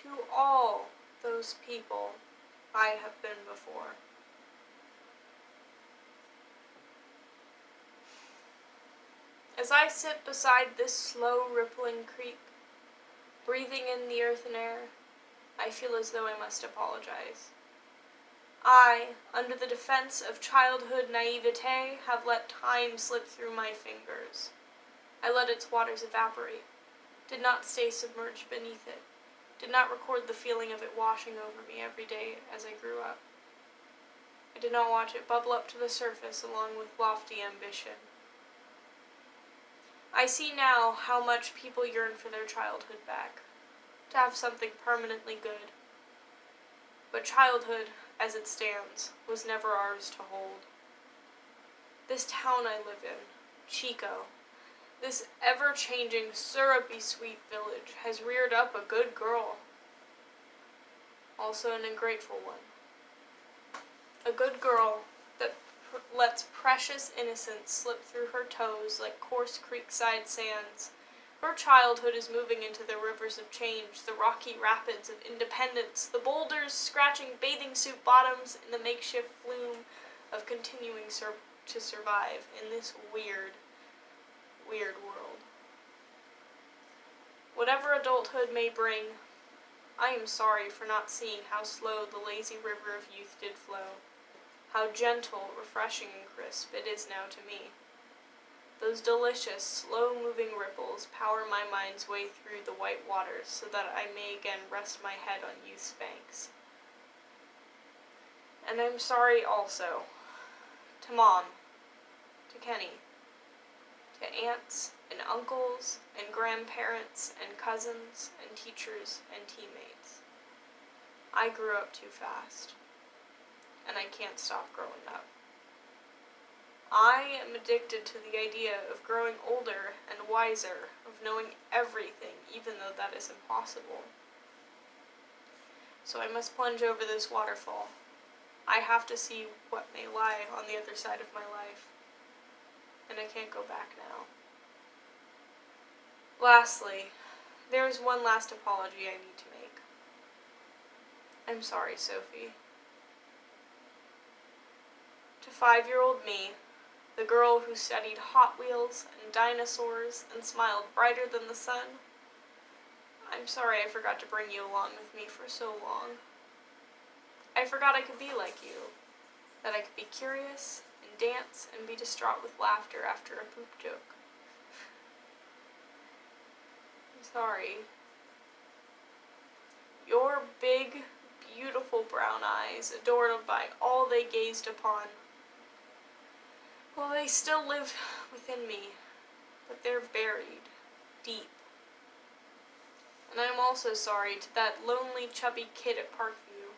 to all those people I have been before. As I sit beside this slow rippling creek, breathing in the earthen air, I feel as though I must apologize. I, under the defense of childhood naivete, have let time slip through my fingers. I let its waters evaporate, did not stay submerged beneath it, did not record the feeling of it washing over me every day as I grew up. I did not watch it bubble up to the surface along with lofty ambition. I see now how much people yearn for their childhood back, to have something permanently good. But childhood, as it stands, was never ours to hold. This town I live in, Chico, this ever-changing, syrupy sweet village, has reared up a good girl. Also an ungrateful one. A good girl that lets precious innocence slip through her toes like coarse creekside sands. Her childhood is moving into the rivers of change, the rocky rapids of independence, the boulders scratching bathing suit bottoms in the makeshift flume of continuing to survive in this weird, weird world. Whatever adulthood may bring, I am sorry for not seeing how slow the lazy river of youth did flow, how gentle, refreshing, and crisp it is now to me. Those delicious, slow-moving ripples power my mind's way through the white waters so that I may again rest my head on youth's banks. And I'm sorry also to Mom, to Kenny, to aunts and uncles and grandparents and cousins and teachers and teammates. I grew up too fast, and I can't stop growing up. I am addicted to the idea of growing older and wiser, of knowing everything, even though that is impossible. So I must plunge over this waterfall. I have to see what may lie on the other side of my life, and I can't go back now. Lastly, there is one last apology I need to make. I'm sorry, Sophie. To 5-year-old me, the girl who studied Hot Wheels and dinosaurs and smiled brighter than the sun, I'm sorry I forgot to bring you along with me for so long. I forgot I could be like you, that I could be curious and dance and be distraught with laughter after a poop joke. I'm sorry. Your big, beautiful brown eyes, adored by all they gazed upon, well, they still live within me, but they're buried deep. And I'm also sorry to that lonely, chubby kid at Parkview.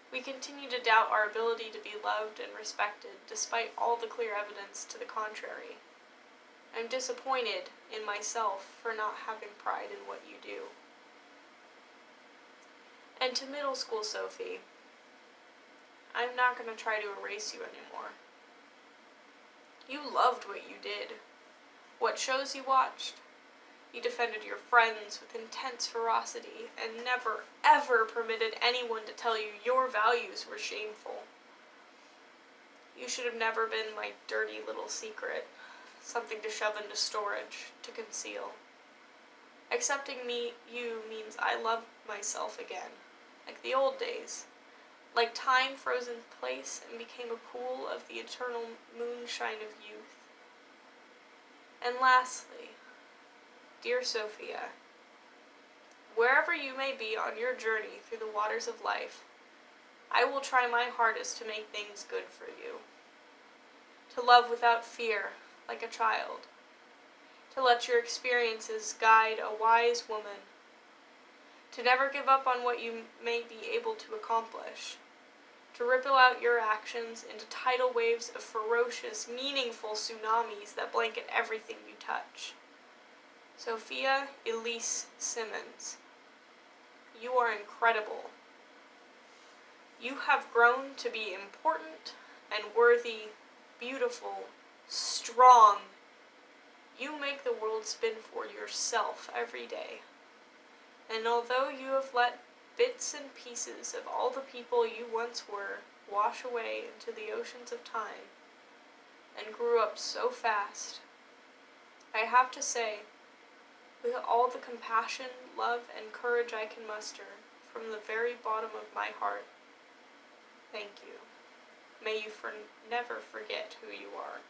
We continue to doubt our ability to be loved and respected, despite all the clear evidence to the contrary. I'm disappointed in myself for not having pride in what you do. And to middle school Sophie, I'm not going to try to erase you anymore. You loved what you did, what shows you watched. You defended your friends with intense ferocity and never, ever permitted anyone to tell you your values were shameful. You should have never been my dirty little secret, something to shove into storage, to conceal. Accepting you means I love myself again, like the old days. Like time froze in place and became a pool of the eternal moonshine of youth. And lastly, dear Sophia, wherever you may be on your journey through the waters of life, I will try my hardest to make things good for you. To love without fear, like a child. To let your experiences guide a wise woman. To never give up on what you may be able to accomplish. To ripple out your actions into tidal waves of ferocious, meaningful tsunamis that blanket everything you touch. Sophia Elise Simmons, you are incredible. You have grown to be important and worthy, beautiful, strong. You make the world spin for yourself every day. And although you have let bits and pieces of all the people you once were wash away into the oceans of time, and grew up so fast. I have to say, with all the compassion, love, and courage I can muster, from the very bottom of my heart, thank you. May you never forget who you are.